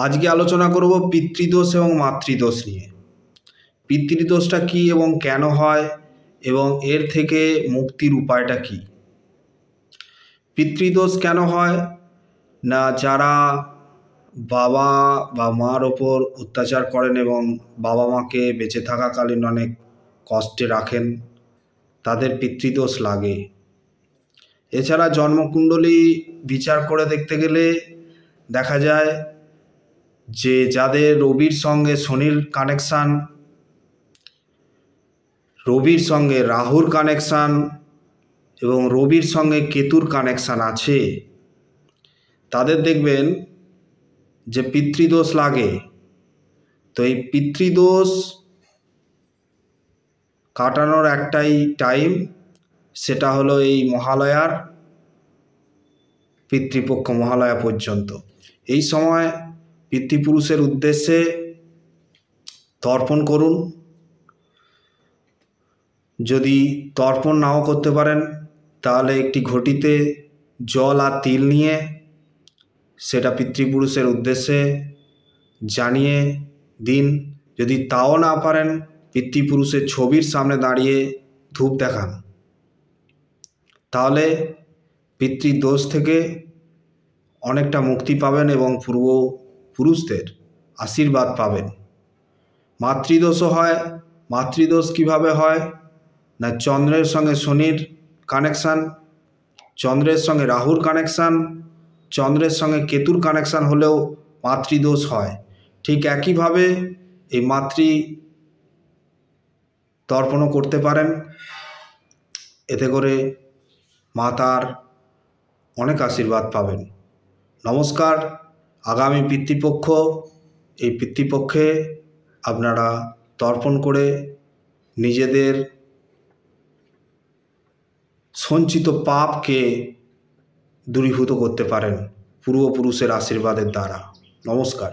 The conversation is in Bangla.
আজকে আলোচনা করব পিতৃদোষ এবং মাতৃদোষ নিয়ে। পিতৃদোষটা কী এবং কেন হয় এবং এর থেকে মুক্তির উপায়টা কী। পিতৃদোষ কেন হয় না, যারা বাবা বা মার ওপর অত্যাচার করেন এবং বাবা মাকে বেঁচে থাকাকালীন অনেক কষ্টে রাখেন, তাদের পিতৃদোষ লাগে। এছাড়া জন্মকুণ্ডলী বিচার করে দেখতে গেলে দেখা যায় যে যাদের রবির সঙ্গে শনির কানেকশান, রবির সঙ্গে রাহুর কানেকশান এবং রবির সঙ্গে কেতুর কানেকশান আছে, তাদের দেখবেন যে পিতৃদোষ লাগে। তো এই পিতৃদোষ কাটানোর একটাই টাইম, সেটা হলো এই মহালয়ার পিতৃপক্ষ, মহালয়া পর্যন্ত। এই সময় পিতৃপুরুষের উদ্দেশ্যে তর্পণ করুন। যদি তর্পণ নাও করতে পারেন তাহলে একটি ঘটিতে জল আর তিল নিয়ে সেটা পিতৃপুরুষের উদ্দেশ্যে জানিয়ে দিন। যদি তাও না পারেন, পিতৃপুরুষের ছবির সামনে দাঁড়িয়ে ধূপ দেখান, তাহলে পিতৃদোষ থেকে অনেকটা মুক্তি পাবেন এবং পূর্বপুরুষদের আশীর্বাদ পাবেন। মাতৃদোষও হয়। মাতৃদোষ কিভাবে হয় না, চন্দ্রের সঙ্গে শনির কানেকশান, চন্দ্রের সঙ্গে রাহুর কানেকশান, চন্দ্রের সঙ্গে কেতুর কানেকশান হলেও মাতৃদোষ হয়। ঠিক একইভাবে এই মাতৃ তর্পণও করতে পারেন, এতে করে মাতার অনেক আশীর্বাদ পাবেন। নমস্কার। আগামী পিতৃপক্ষ, এই পিতৃপক্ষে আপনারা তর্পণ করে নিজেদের সঞ্চিত পাপকে দূরীভূত করতে পারেন পূর্বপুরুষের আশীর্বাদের দ্বারা। নমস্কার।